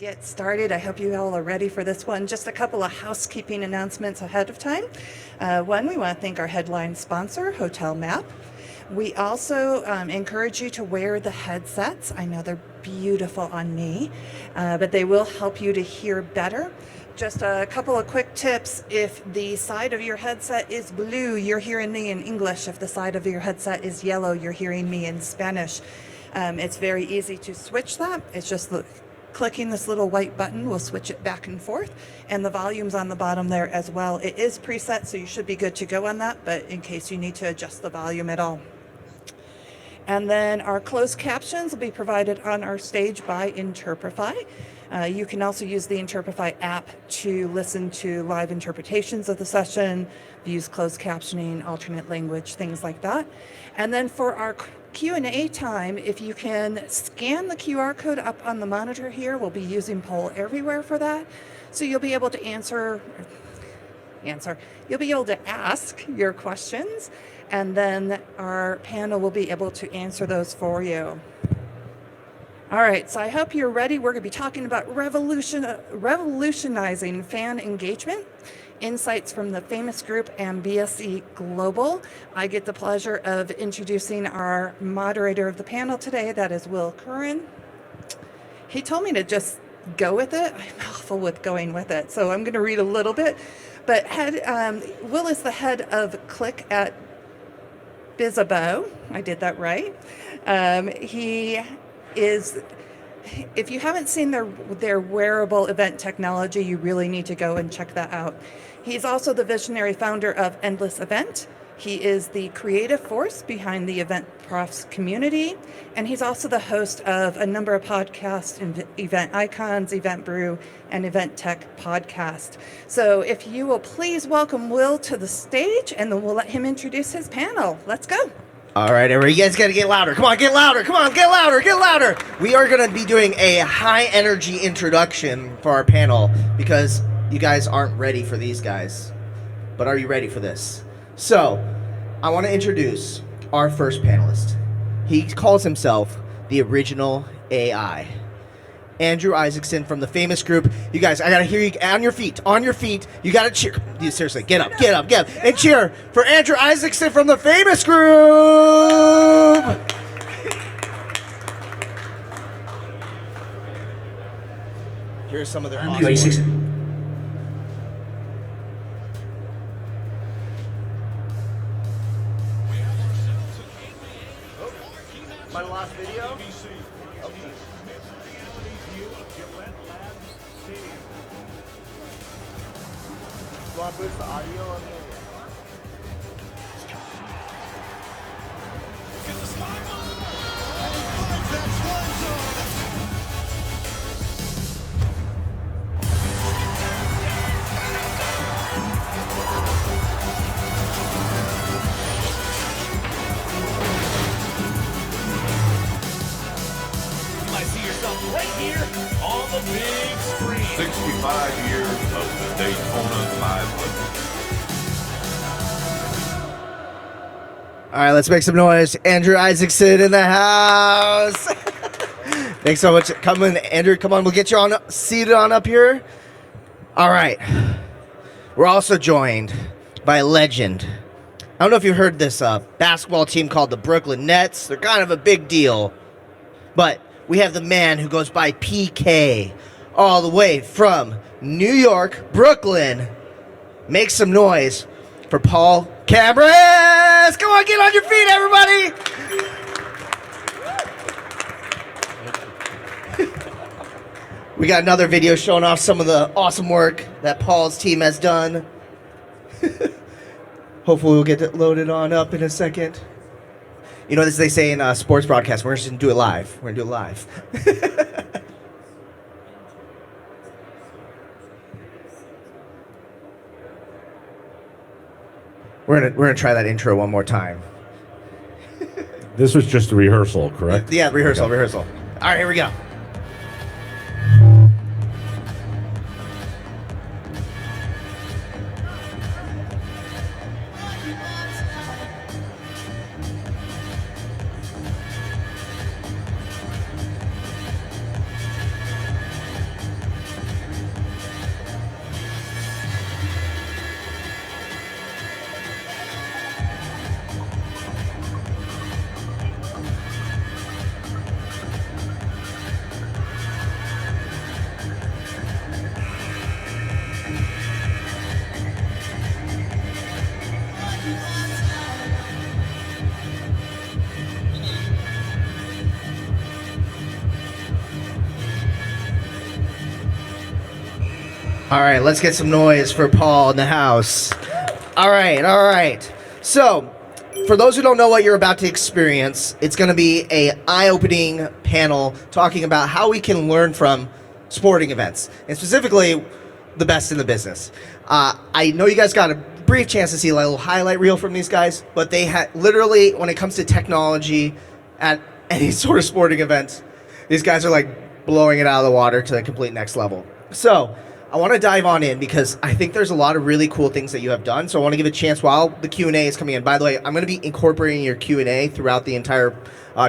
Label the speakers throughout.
Speaker 1: get started. I hope you all are ready for this one. Just a couple of housekeeping announcements ahead of time. One, we want to thank our headline sponsor, Hotel Map. We also encourage you to wear the headsets. I know they're beautiful on me, but they will help you to hear better. Just a couple of quick tips. If the side of your headset is blue, you're hearing me in English. If the side of your headset is yellow, you're hearing me in Spanish. It's very easy to switch that. It's just clicking this little white button will switch it back and forth, and the volume's on the bottom there as well. It is preset, so you should be good to go on that, but in case you need to adjust the volume at all. And then our closed captions will be provided on our stage by Interprify. You can also use the Interprify app to listen to live interpretations of the session, use closed captioning, alternate language, things like that. And then for our Q&A time, if you can scan the QR code up on the monitor here, we'll be using Poll Everywhere for that. So you'll be able to you'll be able to ask your questions, and then our panel will be able to answer those for you. All right, so I hope you're ready. We're going to be talking about revolutionizing fan engagement, insights from the famous group and BSE Global. I get the pleasure of introducing our moderator of the panel today. That is Will Curran. He told me to just go with it. I'm awful with going with it, so I'm going to read a little bit. But Will is the head of Click at Bizzabo. I did that right. He is, if you haven't seen their wearable event technology, you really need to go and check that out. He's also the visionary founder of Endless Event. He is the creative force behind the Event Profs community, and he's also the host of a number of podcasts, Event Icons, Event Brew, and Event Tech podcast. So if you will please welcome Will to the stage, and then we'll let him introduce his panel. Let's go.
Speaker 2: All right, everybody, you guys got to get louder. Come on, get louder. Come on, get louder, get louder. We are going to be doing a high-energy introduction for our panel because you guys aren't ready for these guys. But are you ready for this? So, I want to introduce our first panelist. He calls himself the original AI. Andrew Isaacson from the famous group. You guys, I got to hear you on your feet. On your feet. You got to cheer. Dude, seriously, get up, get up, get up. And cheer for Andrew Isaacson from the famous group. Here's some of their
Speaker 3: Andrew Isaacson.
Speaker 2: My last video? You want to boost the audio on there?
Speaker 4: You might see yourself right here on the big screen.
Speaker 5: 65 years of the Daytona 500.
Speaker 2: All right, let's make some noise. Andrew Isaacson in the house. Thanks so much. Come in, Andrew. Come on, we'll get you on seated on up here. All right. We're also joined by a legend. I don't know if you heard this basketball team called the Brooklyn Nets. They're kind of a big deal. But we have the man who goes by PK all the way from New York, Brooklyn. Make some noise for Paul Cabras. Come on, get on your feet, everybody. We got another video showing off some of the awesome work that Paul's team has done. Hopefully we'll get it loaded on up in a second. You know, as they say in sports broadcast, we're just going to do it live. We're going to do it live. We're gonna try that intro one more time.
Speaker 5: This was just a rehearsal, correct?
Speaker 2: Yeah, rehearsal. All right, here we go. All right, let's get some noise for Paul in the house. All right. So, for those who don't know what you're about to experience, it's going to be a eye-opening panel talking about how we can learn from sporting events, and specifically the best in the business. I know you guys got a brief chance to see a little highlight reel from these guys, but they had literally, when it comes to technology at any sort of sporting event, these guys are like blowing it out of the water to the complete next level. So I want to dive on in because I think there's a lot of really cool things that you have done. So I want to give a chance while the Q&A is coming in. By the way, I'm going to be incorporating your Q&A throughout the entire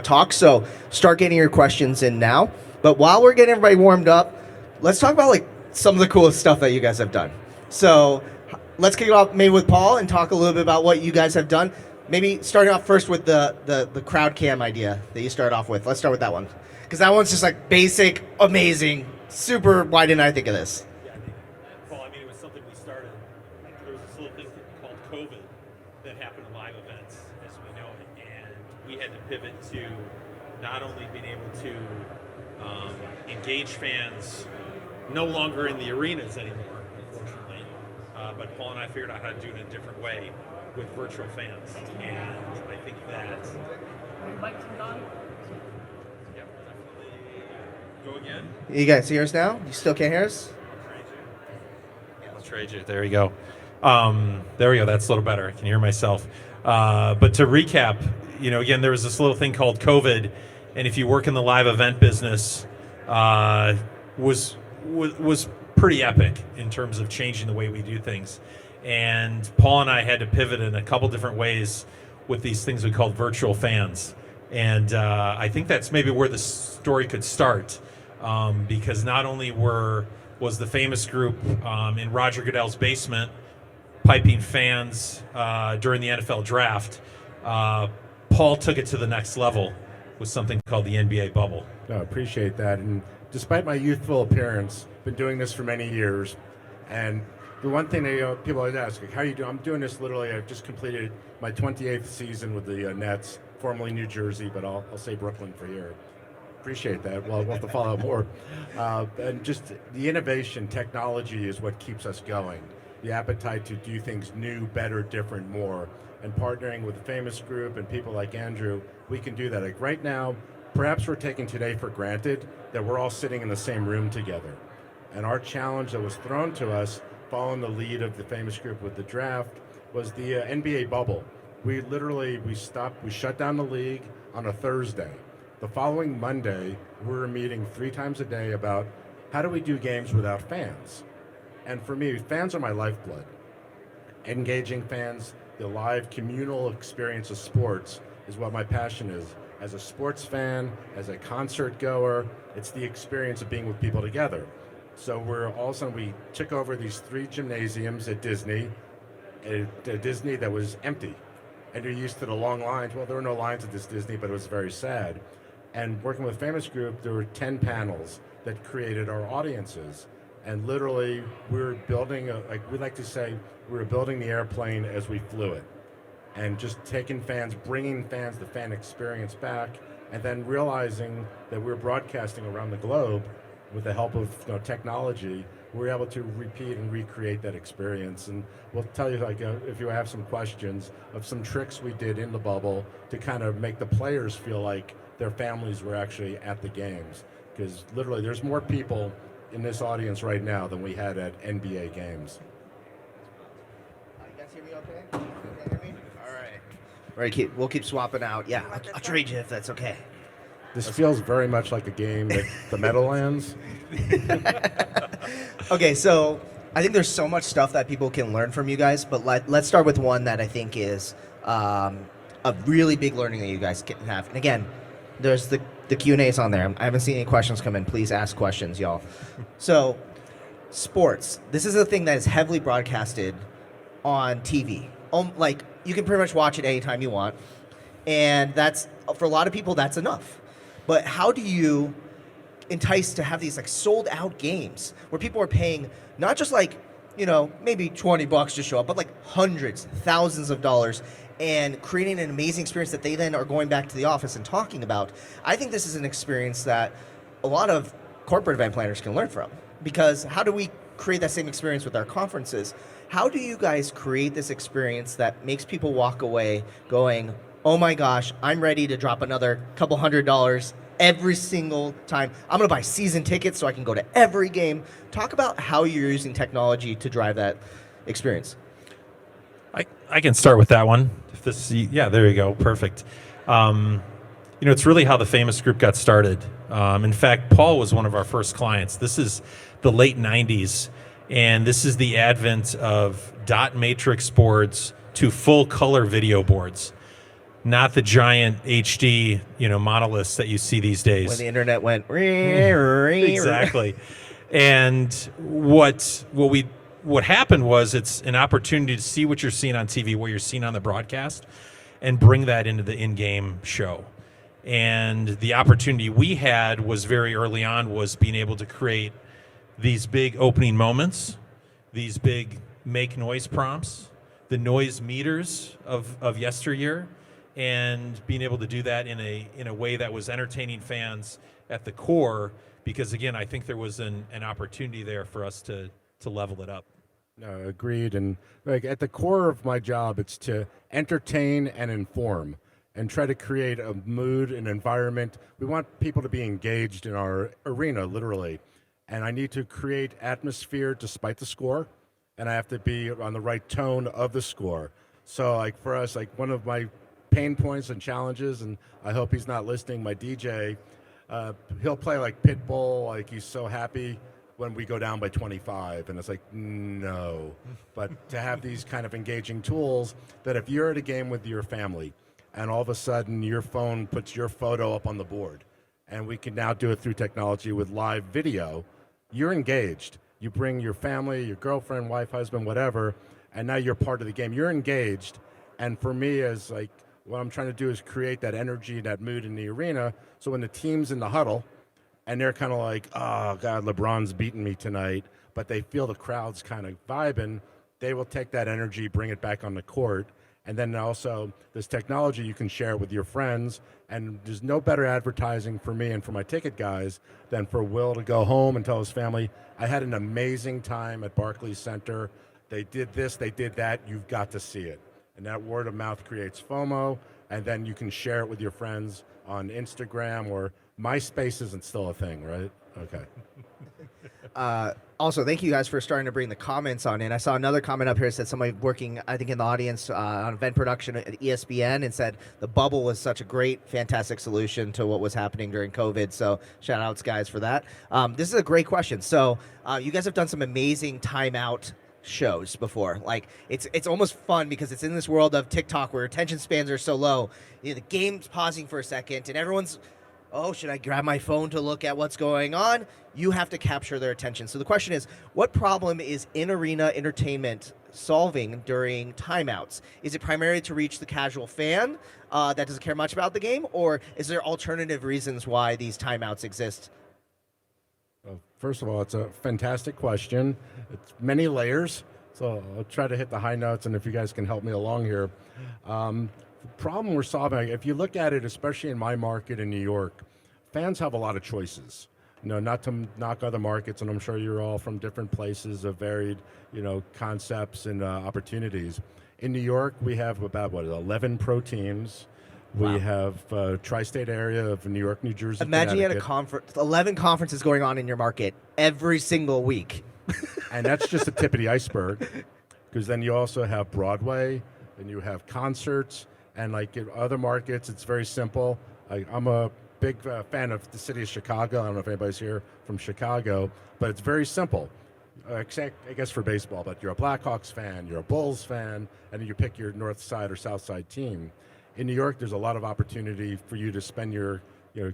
Speaker 2: talk. So start getting your questions in now. But while we're getting everybody warmed up, let's talk about like some of the coolest stuff that you guys have done. So let's kick it off maybe with Paul and talk a little bit about what you guys have done. Maybe starting off first with the crowd cam idea that you started off with. Let's start with that one. Because that one's just like basic, amazing, super, why didn't I think of this?
Speaker 3: Well, I mean, it was something we started. There was this little thing called COVID that happened in live events, as we know it, and we had to pivot to not only being able to engage fans no longer in the arenas anymore, unfortunately, but Paul and I figured out how to do it in a different way with virtual fans, and I think that. Mike turned on. Yeah, definitely. Go again.
Speaker 2: You guys hear us now? You still can't hear us?
Speaker 3: Let's trade you. There we go. There we go. That's a little better. I can hear myself. But to recap, again, there was this little thing called COVID, and if you work in the live event business, was pretty epic in terms of changing the way we do things. And Paul and I had to pivot in a couple different ways with these things we called virtual fans. And I think that's maybe where the story could start, because not only was the famous group in Roger Goodell's basement piping fans during the NFL draft, Paul took it to the next level with something called the NBA bubble.
Speaker 6: No, appreciate that. And despite my youthful appearance, been doing this for many years. And the one thing that people always ask, like, how you doing? I'm doing this literally. I've just completed my 28th season with the Nets, formerly New Jersey, but I'll say Brooklyn for here. Appreciate that. Well, we'll have to follow up more. And just the innovation, technology is what keeps us going. The appetite to do things new, better, different, more. And partnering with a famous group and people like Andrew, we can do that. Like right now, perhaps we're taking today for granted that we're all sitting in the same room together. And our challenge that was thrown to us, following the lead of the famous group with the draft, was the NBA bubble. We shut down the league on a Thursday. The following Monday, we were meeting 3 times a day about how do we do games without fans? And for me, fans are my lifeblood. Engaging fans, the live communal experience of sports is what my passion is. As a sports fan, as a concert goer, it's the experience of being with people together. So all of a sudden we took over these 3 gymnasiums at Disney, a Disney that was empty. And you're used to the long lines. Well, there were no lines at this Disney, but it was very sad. And working with Famous Group, there were 10 panels that created our audiences. And literally, we were building, like we like to say, we were building the airplane as we flew it. And just taking fans, bringing fans the fan experience back, and then realizing that we were broadcasting around the globe with the help of technology. We were able to repeat and recreate that experience. And we'll tell you, if you have some questions, of some tricks we did in the bubble to kind of make the players feel like their families were actually at the games. Because literally, there's more people in this audience right now than we had at NBA games.
Speaker 2: You guys hear me okay? You can hear me? All right. All right, we'll keep swapping out. Yeah, I'll trade you if that's okay.
Speaker 6: This feels very much like a game that the Meadowlands.
Speaker 2: Okay, so I think there's so much stuff that people can learn from you guys, but let's start with one that I think is a really big learning that you guys can have. And again, there's the Q&A's on there. I haven't seen any questions come in. Please ask questions, y'all. So, sports. This is a thing that is heavily broadcasted on TV. Like, you can pretty much watch it anytime you want. And that's, for a lot of people, that's enough. But how do you entice to have these like sold out games where people are paying not just like, maybe $20 to show up, but like hundreds, thousands of dollars, and creating an amazing experience that they then are going back to the office and talking about? I think this is an experience that a lot of corporate event planners can learn from. Because how do we create that same experience with our conferences? How do you guys create this experience that makes people walk away going, oh my gosh, I'm ready to drop another couple $100 every single time. I'm going to buy season tickets so I can go to every game. Talk about how you're using technology to drive that experience.
Speaker 3: I can start with that one. If this, yeah, there you go, perfect. It's really how the Famous Group got started. In fact, Paul was one of our first clients. This is the late 90s, and this is the advent of dot matrix boards to full color video boards, not the giant HD, monoliths that you see these days.
Speaker 2: When the internet went
Speaker 3: exactly. And what happened was it's an opportunity to see what you're seeing on TV, what you're seeing on the broadcast, and bring that into the in-game show. And the opportunity we had was very early on was being able to create these big opening moments, these big make noise prompts, the noise meters of yesteryear, and being able to do that in a way that was entertaining fans at the core, because again, I think there was an opportunity there for us to level it up.
Speaker 6: No, agreed. And like at the core of my job, it's to entertain and inform and try to create a mood, an environment. We want people to be engaged in our arena, literally. And I need to create atmosphere despite the score, and I have to be on the right tone of the score. So like for us, like one of my pain points and challenges, and I hope he's not listening, my DJ, he'll play like Pitbull, like he's so happy when we go down by 25, and it's like, no. But to have these kind of engaging tools that if you're at a game with your family and all of a sudden your phone puts your photo up on the board, and we can now do it through technology with live video, you're engaged. You bring your family, your girlfriend, wife, husband, whatever, and now you're part of the game. You're engaged. And for me, as like, what I'm trying to do is create that energy, that mood in the arena, so when the team's in the huddle, and they're kind of like, oh, God, LeBron's beating me tonight, but they feel the crowd's kind of vibing, they will take that energy, bring it back on the court. And then also, this technology, you can share it with your friends, and there's no better advertising for me and for my ticket guys than for Will to go home and tell his family, I had an amazing time at Barclays Center. They did this, they did that, you've got to see it. And that word of mouth creates FOMO, and then you can share it with your friends on Instagram, or MySpace isn't still a thing, right? Okay.
Speaker 2: Also, thank you guys for starting to bring the comments on in. I saw another comment up here that said somebody working, I think, in the audience on event production at ESPN, and said the bubble was such a great, fantastic solution to what was happening during COVID. So shout outs, guys, for that. This is a great question. So you guys have done some amazing timeout shows before. Like it's almost fun because it's in this world of TikTok where attention spans are so low. The game's pausing for a second and everyone's, oh, should I grab my phone to look at what's going on? You have to capture their attention. So the question is, what problem is in-arena entertainment solving during timeouts? Is it primarily to reach the casual fan that doesn't care much about the game, or is there alternative reasons why these timeouts exist?
Speaker 6: Well, first of all, it's a fantastic question. It's many layers, so I'll try to hit the high notes, and if you guys can help me along here. The problem we're solving, if you look at it, especially in my market in New York, fans have a lot of choices. Not to knock other markets, and I'm sure you're all from different places of varied, concepts and opportunities. In New York, we have about, 11 pro teams.
Speaker 2: Wow.
Speaker 6: We have tri-state area of New York, New Jersey,
Speaker 2: Imagine you had a
Speaker 6: Connecticut.
Speaker 2: 11 conferences going on in your market every single week.
Speaker 6: And that's just the tip of the iceberg, because then you also have Broadway, and you have concerts, and like in other markets, it's very simple. I'm a big fan of the city of Chicago. I don't know if anybody's here from Chicago, but it's very simple, except I guess for baseball, but you're a Blackhawks fan, you're a Bulls fan, and then you pick your north side or south side team. In New York, there's a lot of opportunity for you to spend your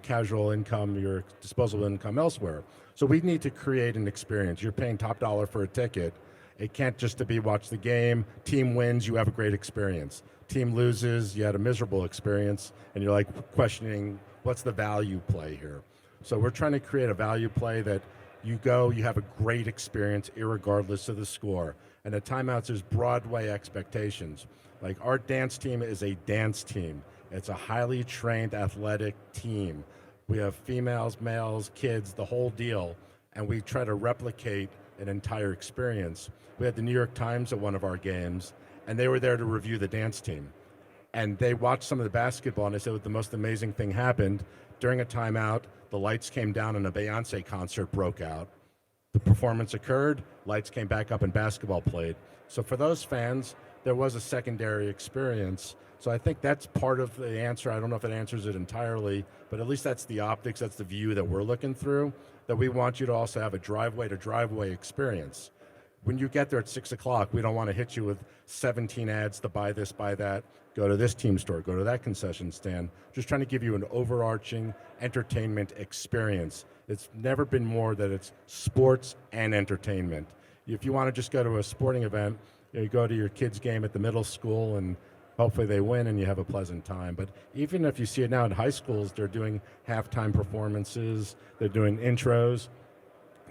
Speaker 6: casual income, your disposable income elsewhere. So we need to create an experience. You're paying top dollar for a ticket. It can't just to be watch the game, team wins, you have a great experience. Team loses, you had a miserable experience, and you're like questioning what's the value play here. So we're trying to create a value play that you go, you have a great experience irregardless of the score. And at timeouts, there's Broadway expectations. Like our dance team is a dance team. It's a highly trained athletic team. We have females, males, kids, the whole deal, and we try to replicate an entire experience. We had the New York Times at one of our games, and they were there to review the dance team. And they watched some of the basketball, and they said the most amazing thing happened. During a timeout, the lights came down and a Beyonce concert broke out. The performance occurred, lights came back up, and basketball played. So for those fans, there was a secondary experience. So I think that's part of the answer. I don't know if it answers it entirely, but at least that's the optics, that's the view that we're looking through, that we want you to also have a driveway-to-driveway experience. When you get there at 6 o'clock, we don't want to hit you with 17 ads to buy this, buy that, go to this team store, go to that concession stand. Just trying to give you an overarching entertainment experience. It's never been more that it's sports and entertainment. If you want to just go to a sporting event, you go to your kid's game at the middle school and hopefully they win and you have a pleasant time. But even if you see it now in high schools, they're doing halftime performances, they're doing intros.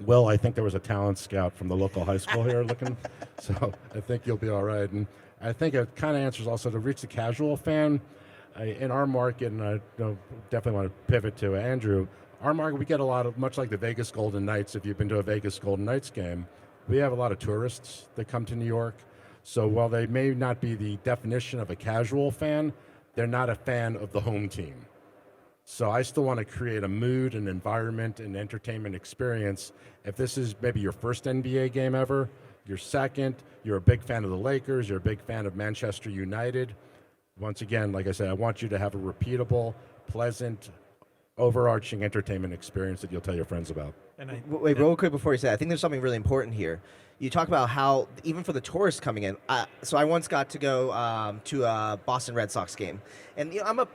Speaker 6: Will, I think there was a talent scout from the local high school here looking, so I think you'll be all right. And I think it kind of answers also to reach the casual fan. In our market, and I definitely want to pivot to Andrew, our market, we get a lot of, much like the Vegas Golden Knights, if you've been to a Vegas Golden Knights game, we have a lot of tourists that come to New York. So while they may not be the definition of a casual fan, they're not a fan of the home team. So I still want to create a mood, an environment, an entertainment experience. If this is maybe your first NBA game ever, your second, you're a big fan of the Lakers, you're a big fan of Manchester United. Once again, like I said, I want you to have a repeatable, pleasant, overarching entertainment experience that you'll tell your friends about.
Speaker 2: Wait, real quick before you say that, I think there's something really important here. You talk about how, even for the tourists coming in, so I once got to go to a Boston Red Sox game. And I'm a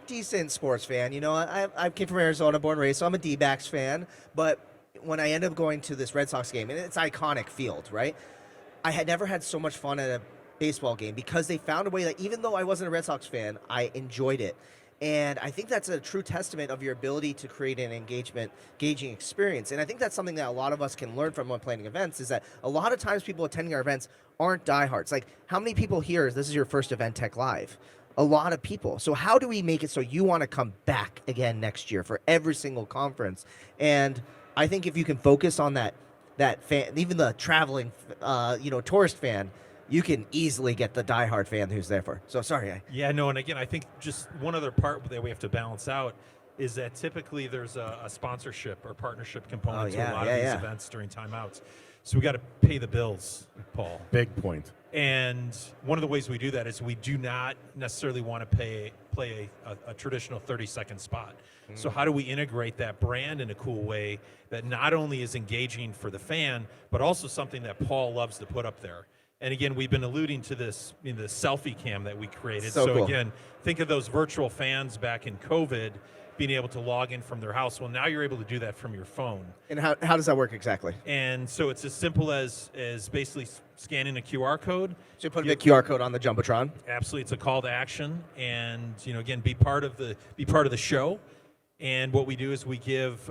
Speaker 2: decent sports fan. I came from Arizona, born and raised, so I'm a D-backs fan. But when I ended up going to this Red Sox game, and it's an iconic field, right? I had never had so much fun at a baseball game because they found a way that even though I wasn't a Red Sox fan, I enjoyed it. And I think that's a true testament of your ability to create an engaging experience. And I think that's something that a lot of us can learn from when planning events, is that a lot of times people attending our events aren't diehards. Like, how many people here, this is your first event Tech Live? A lot of people. So how do we make it so you want to come back again next year for every single conference? And I think if you can focus on that fan, even the traveling, tourist fan, you can easily get the diehard fan who's there for. So sorry.
Speaker 3: Yeah, no, and again, I think just one other part that we have to balance out is that typically there's a sponsorship or partnership component to a lot of these events during timeouts. So we got to pay the bills, Paul.
Speaker 6: Big point.
Speaker 3: And one of the ways we do that is we do not necessarily want to play a traditional 30-second spot. So how do we integrate that brand in a cool way that not only is engaging for the fan, but also something that Paul loves to put up there? And again, we've been alluding to this in the selfie cam that we created. So
Speaker 2: cool.
Speaker 3: Again, think of those virtual fans back in COVID being able to log in from their house. Well, now you're able to do that from your phone.
Speaker 2: And how does that work exactly?
Speaker 3: And so it's as simple as basically scanning a QR code.
Speaker 2: So you put the QR code on the Jumbotron?
Speaker 3: Absolutely, it's a call to action, and again, be part of the show. And what we do is we give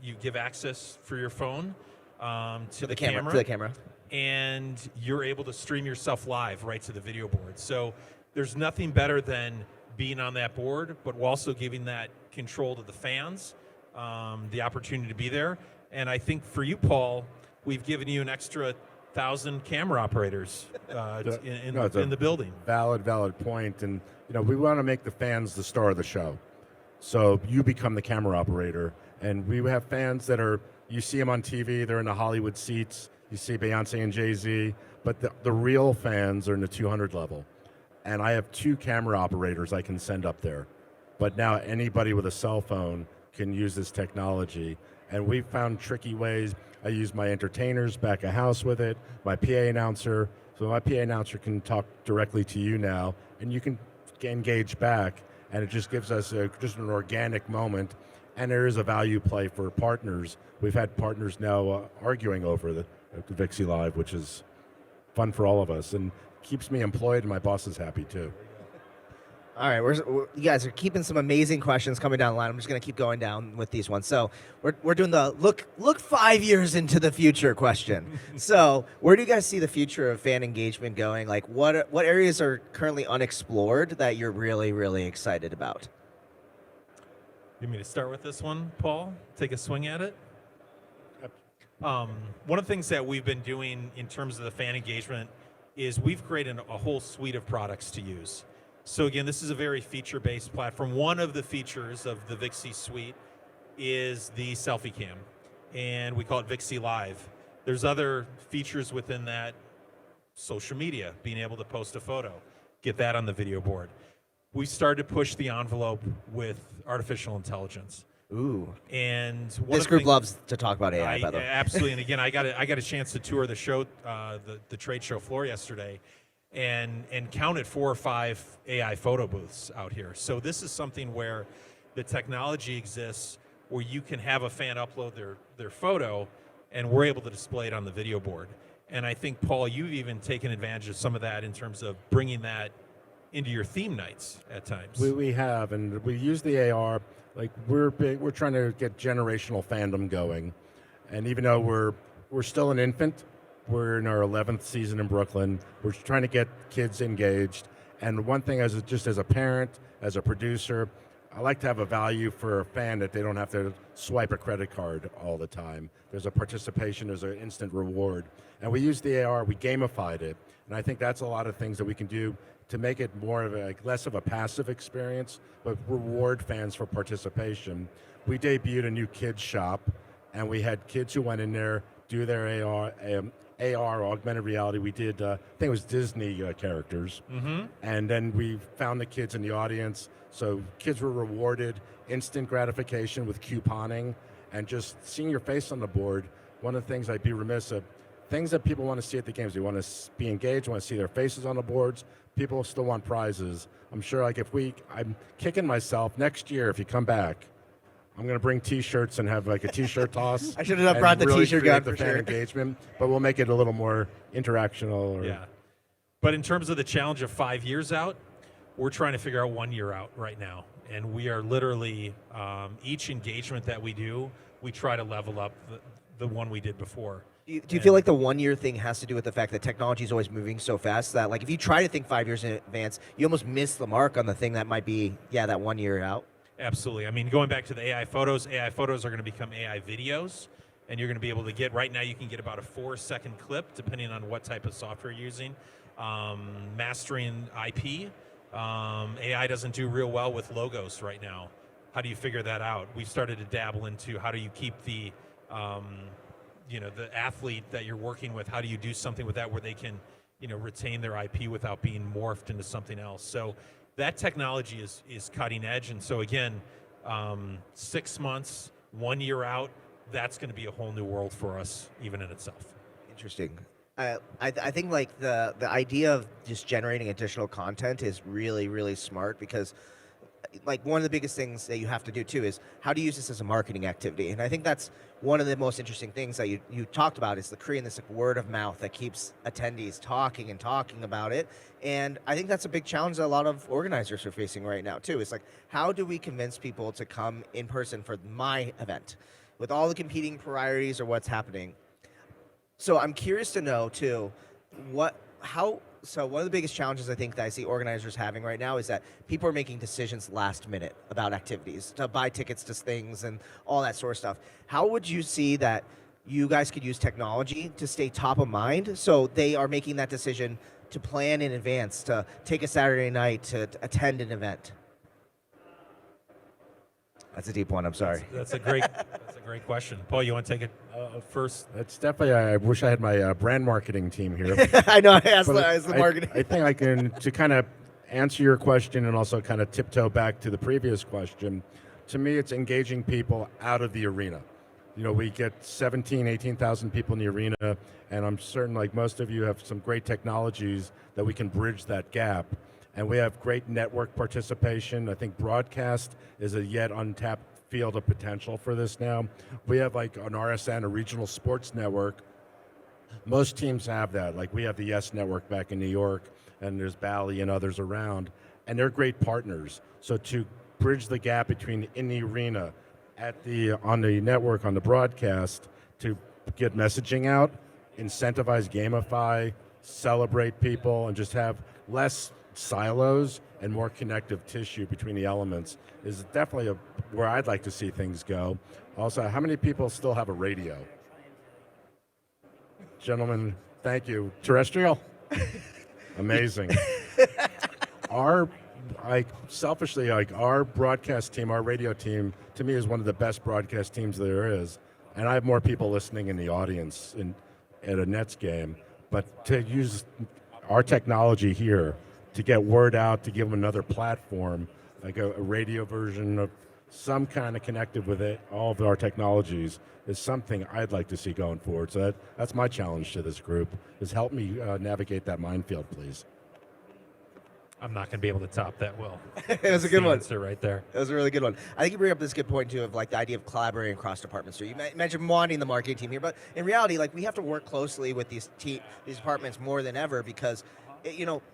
Speaker 3: you give access for your phone to the camera.
Speaker 2: To the camera.
Speaker 3: And you're able to stream yourself live right to the video board. So there's nothing better than being on that board, but also giving that control to the fans, the opportunity to be there. And I think for you, Paul, we've given you an extra 1,000 camera operators in the building.
Speaker 6: Valid point. And we want to make the fans the star of the show. So you become the camera operator. And we have fans that you see them on TV, they're in the Hollywood seats. You see Beyonce and Jay-Z, but the real fans are in the 200 level. And I have 2 camera operators I can send up there. But now anybody with a cell phone can use this technology. And we've found tricky ways. I use my entertainers back of house with it, my PA announcer. So my PA announcer can talk directly to you now, and you can engage back. And it just gives us just an organic moment. And there is a value play for partners. We've had partners now arguing over the Vixie Live, which is fun for all of us and keeps me employed, and my boss is happy too.
Speaker 2: All right, you guys are keeping some amazing questions coming down the line. I'm just going to keep going down with these ones. So we're doing the look 5 years into the future question. So where do you guys see the future of fan engagement going? Like what areas are currently unexplored that you're really, really excited about?
Speaker 3: You want me to start with this one, Paul? Take a swing at it? One of the things that we've been doing in terms of the fan engagement is we've created a whole suite of products to use. So again, this is a very feature-based platform. One of the features of the VIXI suite is the selfie cam, and we call it VIXI Live. There's other features within that, social media, being able to post a photo, get that on the video board. We started to push the envelope with artificial intelligence.
Speaker 2: Ooh.
Speaker 3: And
Speaker 2: This group loves to talk about AI, by the way.
Speaker 3: Absolutely. And again, I got a chance to tour the show, the trade show floor yesterday, and counted 4 or 5 AI photo booths out here. So this is something where the technology exists where you can have a fan upload their photo, and we're able to display it on the video board. And I think, Paul, you've even taken advantage of some of that in terms of bringing that into your theme nights at times.
Speaker 6: We have, and we use the AR. Like we're trying to get generational fandom going, and even though we're still an infant, we're in our 11th season in Brooklyn. We're trying to get kids engaged. And one thing, as a parent, as a producer, I like to have a value for a fan that they don't have to swipe a credit card all the time. There's a participation, there's an instant reward. And we use the AR, we gamified it. And I think that's a lot of things that we can do to make it more of less of a passive experience, but reward fans for participation. We debuted a new kids shop, and we had kids who went in there, do their AR, augmented reality. We did, I think it was Disney characters.
Speaker 3: Mm-hmm.
Speaker 6: And then we found the kids in the audience. So kids were rewarded instant gratification with couponing and just seeing your face on the board. One of the things I'd be remiss of, things that people want to see at the games. They want to be engaged, want to see their faces on the boards. People still want prizes. I'm sure I'm kicking myself next year if you come back. I'm going to bring T-shirts and have like a T-shirt toss.
Speaker 2: I should have brought the
Speaker 6: really
Speaker 2: T-shirt
Speaker 6: create
Speaker 2: gun
Speaker 6: the
Speaker 2: for
Speaker 6: fan
Speaker 2: sure.
Speaker 6: engagement, but we'll make it a little more interactional.
Speaker 3: Yeah. But in terms of the challenge of 5 years out, we're trying to figure out 1 year out right now. And we are literally, each engagement that we do, we try to level up the one we did before.
Speaker 2: Do you feel like the 1 year thing has to do with the fact that technology is always moving so fast that, like, if you try to think 5 years in advance, you almost miss the mark on the thing that might be, that 1 year out?
Speaker 3: Absolutely. I mean, going back to the AI photos are going to become AI videos, and you're going to be able to get, right now you can get about a 4-second clip, depending on what type of software you're using. Mastering IP. AI doesn't do real well with logos right now. How do you figure that out? We've started to dabble into how do you keep the athlete that you're working with, how do you do something with that where they can, retain their IP without being morphed into something else? So that technology is cutting edge. And so again, 6 months, 1 year out, that's going to be a whole new world for us, even in itself.
Speaker 2: Interesting. I think like the idea of just generating additional content is really, really smart because like one of the biggest things that you have to do too is how do you use this as a marketing activity? And I think that's one of the most interesting things that you talked about is the creating this like word of mouth that keeps attendees talking and talking about it. And I think that's a big challenge that a lot of organizers are facing right now too. It's like, how do we convince people to come in person for my event with all the competing priorities or what's happening? So I'm curious to know too, so one of the biggest challenges I think that I see organizers having right now is that people are making decisions last minute about activities, to buy tickets to things and all that sort of stuff. How would you see that you guys could use technology to stay top of mind so they are making that decision to plan in advance, to take a Saturday night to attend an event? That's a deep one, I'm sorry.
Speaker 3: That's a great question. Paul, you want to take it first?
Speaker 6: That's definitely, I wish I had my brand marketing team here.
Speaker 2: I know, I asked
Speaker 6: But
Speaker 2: the marketing.
Speaker 6: I think I can, to kind of answer your question and also kind of tiptoe back to the previous question, to me it's engaging people out of the arena. We get 18,000 people in the arena, and I'm certain like most of you have some great technologies that we can bridge that gap. And we have great network participation. I think broadcast is a yet untapped field of potential for this now. We have like an RSN, a regional sports network. Most teams have that. Like we have the Yes Network back in New York, and there's Bally and others around, and they're great partners. So to bridge the gap between in the arena, on the network, on the broadcast, to get messaging out, incentivize, gamify, celebrate people, and just have less silos and more connective tissue between the elements is definitely where I'd like to see things go. Also, how many people still have a radio? Gentlemen, thank you. Terrestrial? Amazing. Selfishly, our broadcast team, our radio team, to me is one of the best broadcast teams there is. And I have more people listening in the audience at a Nets game. But to use our technology here to get word out, to give them another platform, like a radio version of some kind of connected with it, all of our technologies, is something I'd like to see going forward. So that's my challenge to this group, is help me navigate that minefield, please.
Speaker 3: I'm not going to be able to top that, Will.
Speaker 2: It was a good one.
Speaker 3: Answer right there.
Speaker 2: That was a really good one. I think you bring up this good point too of like the idea of collaborating across departments. So you mentioned wanting the marketing team here, but in reality, like we have to work closely with these departments more than ever because,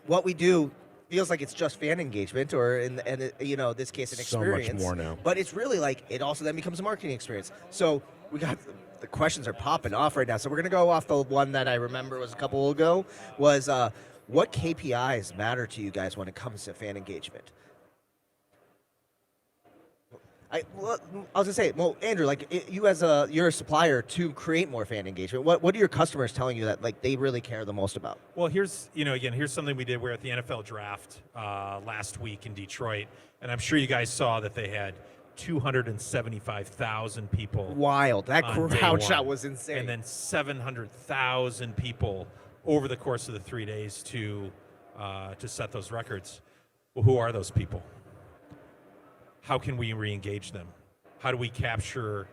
Speaker 2: what we do feels like it's just fan engagement or in this case an experience.
Speaker 6: So much more now.
Speaker 2: But it's really like it also then becomes a marketing experience. So we got the questions are popping off right now. So we're gonna go off the one that I remember was a couple ago was. What KPIs matter to you guys when it comes to fan engagement? I was gonna say, well, Andrew, like you're a supplier to create more fan engagement. What are your customers telling you that like they really care the most about?
Speaker 3: Well, here's something we did. We were at the NFL draft last week in Detroit, and I'm sure you guys saw that they had 275,000 people.
Speaker 2: Wild! That
Speaker 3: on
Speaker 2: crowd
Speaker 3: day
Speaker 2: shot
Speaker 3: one,
Speaker 2: was insane.
Speaker 3: and then 700,000 people over the course of the 3 days to set those records. Well, who are those people? How can we re-engage them? How do we capture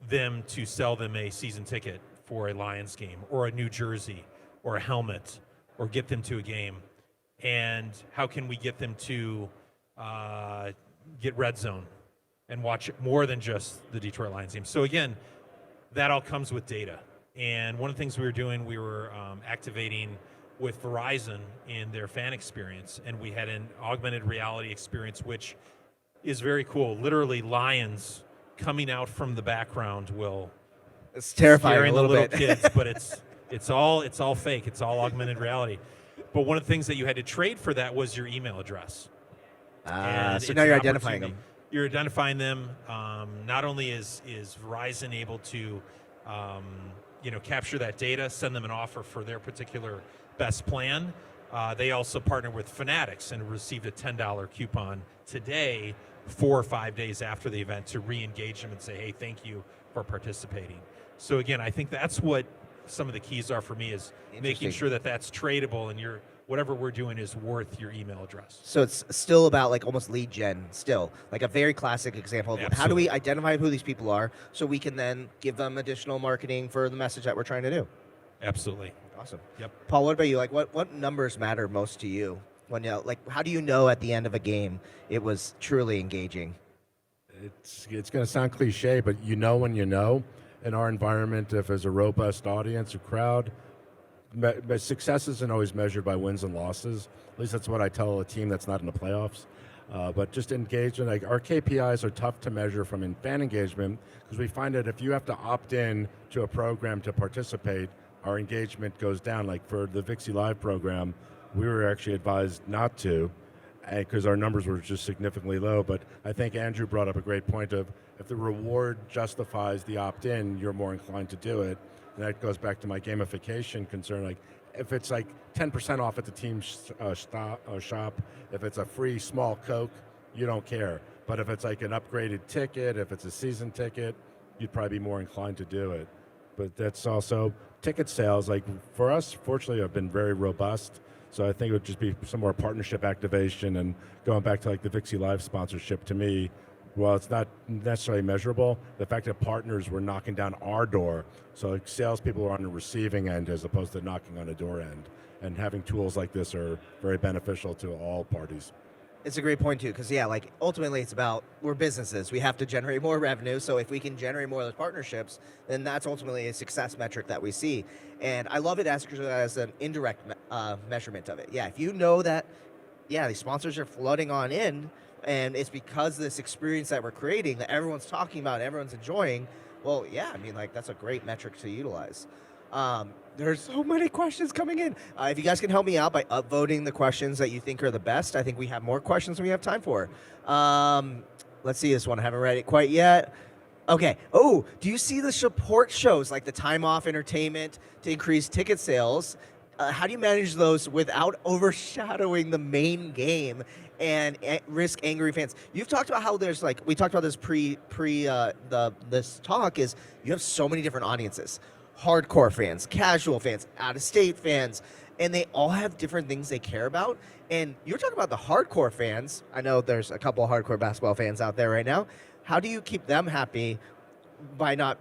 Speaker 3: them to sell them a season ticket for a Lions game or a new jersey or a helmet or get them to a game? And how can we get them to get Red Zone and watch more than just the Detroit Lions game? So again, that all comes with data. And one of the things we were doing, we were activating with Verizon in their fan experience, and we had an augmented reality experience, which is very cool. Literally, lions coming out from the background will
Speaker 2: It's terrifying
Speaker 3: scaring
Speaker 2: a little
Speaker 3: the little
Speaker 2: bit.
Speaker 3: kids, but it's all fake. It's all augmented reality. But one of the things that you had to trade for that was your email address.
Speaker 2: So
Speaker 3: And
Speaker 2: now
Speaker 3: it's
Speaker 2: you're
Speaker 3: an
Speaker 2: identifying them.
Speaker 3: opportunity. You're identifying them. Not only is Verizon able to capture that data, send them an offer for their particular best plan. They also partner with Fanatics and received a $10 coupon today, 4 or 5 days after the event, to re-engage them and say, hey, thank you for participating. So again, I think that's what some of the keys are for me, is making sure that that's tradable and whatever we're doing is worth your email address.
Speaker 2: So it's still about like almost lead gen still, like a very classic example of how do we identify who these people are so we can then give them additional marketing for the message that we're trying to do.
Speaker 3: Absolutely.
Speaker 2: Awesome.
Speaker 3: Yep.
Speaker 2: Paul, what about you? Like what numbers matter most to you? When how do you know at the end of a game it was truly engaging?
Speaker 6: It's going to sound cliche, but you know when you know. In our environment, if there's a robust audience or crowd, success isn't always measured by wins and losses. At least that's what I tell a team that's not in the playoffs. But just engagement, like our KPIs are tough to measure from in fan engagement because we find that if you have to opt in to a program to participate, our engagement goes down. Like for the VXE Live program, we were actually advised not to because our numbers were just significantly low. But I think Andrew brought up a great point of if the reward justifies the opt-in, you're more inclined to do it. And that goes back to my gamification concern. Like if it's like 10% off at the team shop, if it's a free small Coke, you don't care. But if it's like an upgraded ticket, if it's a season ticket, you'd probably be more inclined to do it. But that's also ticket sales. Like for us, fortunately, have been very robust. So I think it would just be some more partnership activation and going back to like the VXE Live sponsorship. To me, while it's not necessarily measurable, the fact that partners were knocking down our door, so like salespeople are on the receiving end as opposed to knocking on the door end, and having tools like this are very beneficial to all parties.
Speaker 2: It's a great point too, because like ultimately it's about we're businesses. We have to generate more revenue. So if we can generate more of those partnerships, then that's ultimately a success metric that we see. And I love it as an indirect measurement of it. Yeah, if you know that, these sponsors are flooding on in, and it's because this experience that we're creating that everyone's talking about, everyone's enjoying. Well, that's a great metric to utilize. There's so many questions coming in. If you guys can help me out by upvoting the questions that you think are the best, I think we have more questions than we have time for. Let's see this one. I haven't read it quite yet. Okay. Oh, do you see the support shows like the time off entertainment to increase ticket sales? How do you manage those without overshadowing the main game and risk angry fans? You've talked about how there's like we talked about this this talk is you have so many different audiences, hardcore fans, casual fans, out of state fans, and they all have different things they care about. And you're talking about the hardcore fans. I know there's a couple of hardcore basketball fans out there right now. How do you keep them happy by not,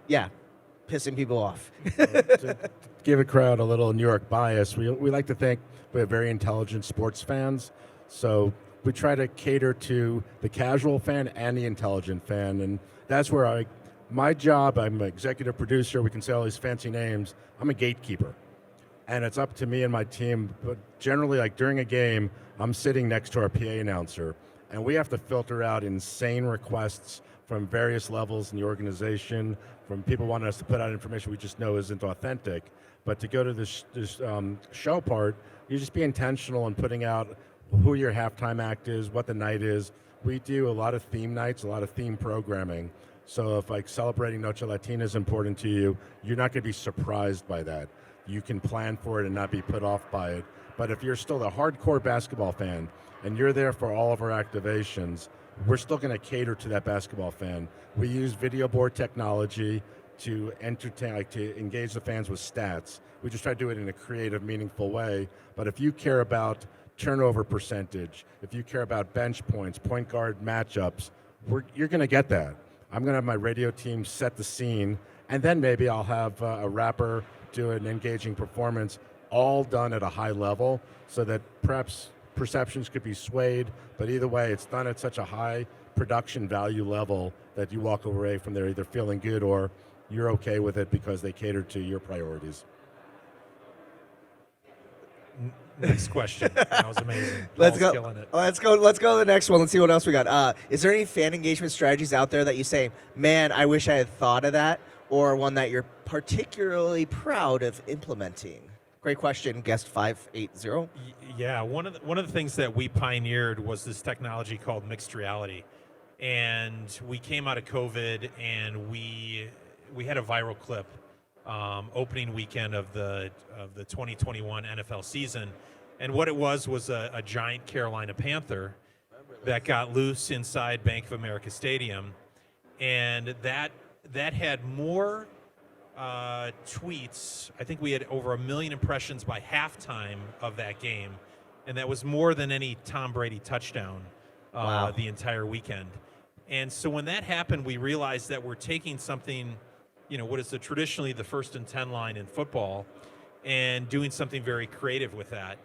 Speaker 2: pissing people off?
Speaker 6: To give a crowd a little New York bias, we like to think we have very intelligent sports fans. So we try to cater to the casual fan and the intelligent fan. And that's where my job, I'm an executive producer. We can say all these fancy names. I'm a gatekeeper. And it's up to me and my team. But generally, like during a game, I'm sitting next to our PA announcer. And we have to filter out insane requests from various levels in the organization, from people wanting us to put out information we just know isn't authentic. But to go to this show part, you just be intentional in putting out who your halftime act is, what the night is. We do a lot of theme nights, a lot of theme programming. So if like celebrating Noche Latina is important to you, you're not going to be surprised by that. You can plan for it and not be put off by it. But if you're still a hardcore basketball fan and you're there for all of our activations, we're still going to cater to that basketball fan. We use video board technology to entertain, like to engage the fans with stats. We just try to do it in a creative, meaningful way. But if you care about turnover percentage, if you care about bench points, point guard matchups, you're going to get that. I'm going to have my radio team set the scene, and then maybe I'll have a rapper do an engaging performance, all done at a high level, so that perhaps perceptions could be swayed, but either way, it's done at such a high production value level that you walk away from there either feeling good or you're okay with it because they cater to your priorities.
Speaker 3: Next question. That was amazing.
Speaker 2: Let's
Speaker 3: Paul's
Speaker 2: go.
Speaker 3: killing it.
Speaker 2: Let's go to the next one. Let's see what else we got. Is there any fan engagement strategies out there that you say, man, I wish I had thought of that, or one that you're particularly proud of implementing? Great question, guest 580.
Speaker 3: Yeah, one of the things that we pioneered was this technology called mixed reality, and we came out of COVID and we had a viral clip opening weekend of the 2021 NFL season, and what it was a giant Carolina Panther that got loose inside Bank of America Stadium, and that had more tweets. I think we had over 1 million impressions by halftime of that game, and that was more than any Tom Brady touchdown the entire weekend. And so when that happened, we realized that we're taking something, what is traditionally the 1st and 10 line in football, and doing something very creative with that.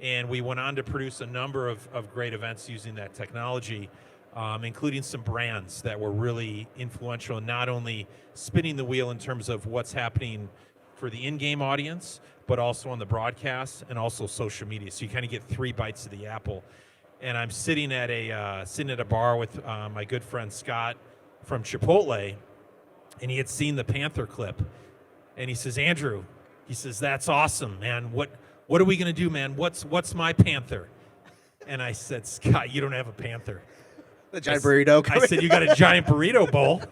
Speaker 3: And we went on to produce a number of great events using that technology, including some brands that were really influential in not only spinning the wheel in terms of what's happening for the in-game audience, but also on the broadcast and also social media. So you kind of get 3 bites of the apple. And I'm sitting at a bar with my good friend Scott from Chipotle, and he had seen the Panther clip, and he says, Andrew, he says, that's awesome, man. What are we gonna do, man? What's my Panther? And I said, Scott, you don't have a Panther.
Speaker 2: The giant burrito.
Speaker 3: I said, you got a giant burrito bowl.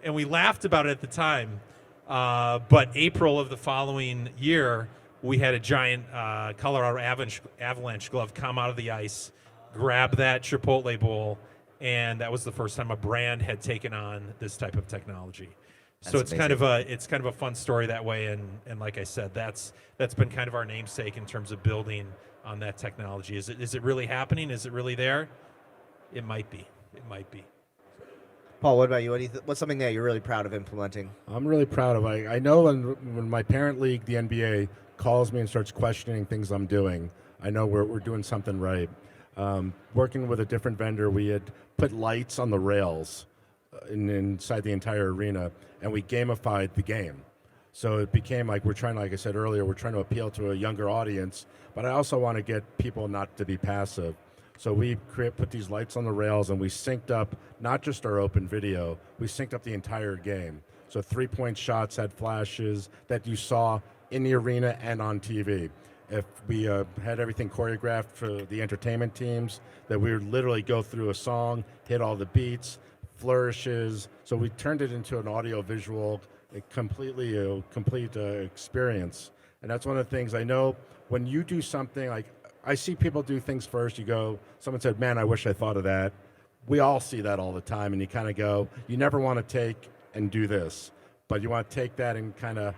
Speaker 3: And we laughed about it at the time. But April of the following year, we had a giant Colorado Avalanche glove come out of the ice, grab that Chipotle bowl, and that was the first time a brand had taken on this type of technology. So it's kind of a fun story that way, and like I said, that's been kind of our namesake in terms of building on that technology. Is it really happening? Is it really there? It might be. It might be.
Speaker 2: Paul, what about you? What's something that you're really proud of implementing?
Speaker 6: I'm really proud of it. I know when my parent league, the NBA, calls me and starts questioning things I'm doing, I know we're doing something right. Working with a different vendor, we had put lights on the rails inside the entire arena, and we gamified the game. So it became like like I said earlier, we're trying to appeal to a younger audience, but I also want to get people not to be passive. So we put these lights on the rails, and we synced up not just our open video, we synced up the entire game. So 3-point shots had flashes that you saw in the arena and on TV. If we had everything choreographed for the entertainment teams, that we would literally go through a song, hit all the beats, flourishes. So we turned it into an audio-visual, complete experience. And that's one of the things I know when you do something like, I see people do things first. You go, someone said, man, I wish I thought of that. We all see that all the time, and you kind of go, you never want to take and do this, but you want to take that and kind of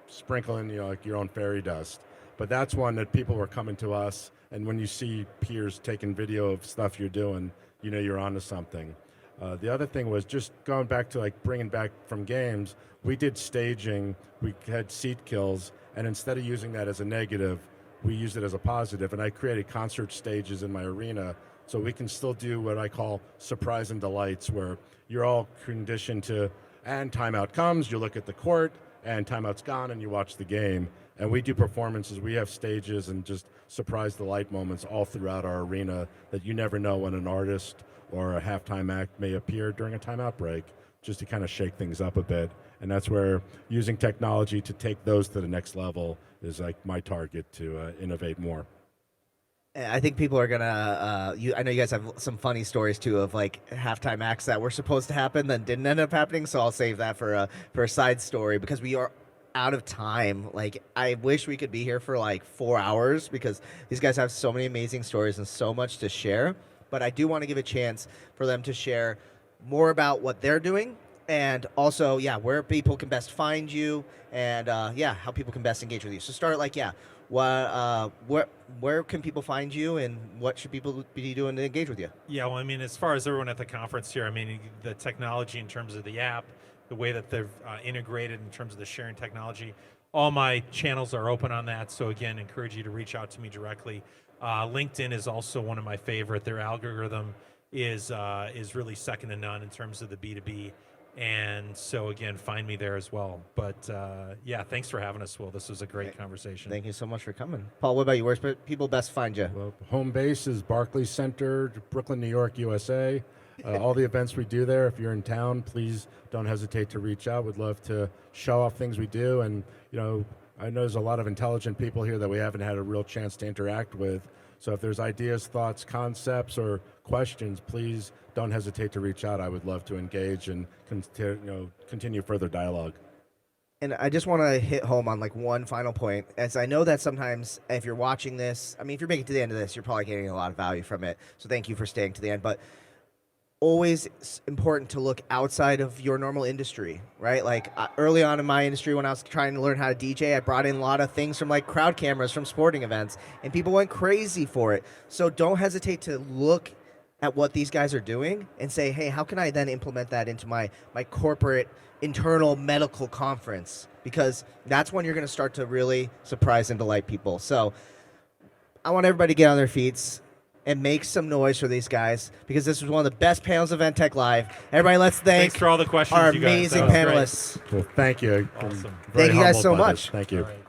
Speaker 6: sprinkle in, like your own fairy dust. But that's one that people were coming to us, and when you see peers taking video of stuff you're doing, you know you're onto something. The other thing was just going back to like bringing back from games, we did staging, we had seat kills, and instead of using that as a negative, we used it as a positive, and I created concert stages in my arena so we can still do what I call surprise and delights, where you're all conditioned to, and timeout comes, you look at the court, and timeout's gone, and you watch the game. And we do performances, we have stages and just surprise delight moments all throughout our arena that you never know when an artist or a halftime act may appear during a timeout break, just to kind of shake things up a bit. And that's where using technology to take those to the next level is like my target to innovate more.
Speaker 2: I think people are gonna. I know you guys have some funny stories too of like halftime acts that were supposed to happen that didn't end up happening. So I'll save that for a side story, because we are out of time. Like, I wish we could be here for like 4 hours, because these guys have so many amazing stories and so much to share. But I do want to give a chance for them to share more about what they're doing, and also, where people can best find you, and how people can best engage with you. So start like, where can people find you, and what should people be doing to engage with you?
Speaker 3: Yeah, well, I mean, as far as everyone at the conference here, I mean, the technology in terms of the app, the way that they're integrated in terms of the sharing technology, all my channels are open on that. So again, encourage you to reach out to me directly. LinkedIn is also one of my favorite. Their algorithm is really second to none in terms of the B2B. And so again, find me there as well. But thanks for having us, Will. This was a great conversation.
Speaker 2: Thank you so much for coming. Paul, what about you? Where's people best find you?
Speaker 6: Well, home base is Barclays Center, Brooklyn, New York, USA. All the events we do there, if you're in town, please don't hesitate to reach out. We'd love to show off things we do. And, I know there's a lot of intelligent people here that we haven't had a real chance to interact with. So if there's ideas, thoughts, concepts, or questions, please don't hesitate to reach out. I would love to engage and continue further dialogue.
Speaker 2: And I just want to hit home on like one final point, as I know that sometimes if you're watching this, I mean, if you're making it to the end of this, you're probably getting a lot of value from it. So thank you for staying to the end. But always important to look outside of your normal industry, right? Like early on in my industry, when I was trying to learn how to DJ, I brought in a lot of things from like crowd cameras from sporting events, and people went crazy for it. So don't hesitate to look at what these guys are doing and say, hey, how can I then implement that into my corporate internal medical conference? Because that's when you're going to start to really surprise and delight people. So I want everybody to get on their feet and make some noise for these guys, because this was one of the best panels of EdTech Live. Everybody, let's thank
Speaker 3: Thanks for all the questions,
Speaker 2: our
Speaker 3: you guys.
Speaker 2: amazing
Speaker 3: That was great.
Speaker 2: panelists.
Speaker 6: Well, thank you.
Speaker 3: Awesome.
Speaker 6: Very
Speaker 2: Thank you guys
Speaker 6: humbled
Speaker 2: so
Speaker 6: by
Speaker 2: much.
Speaker 6: this. Thank you.
Speaker 3: All right.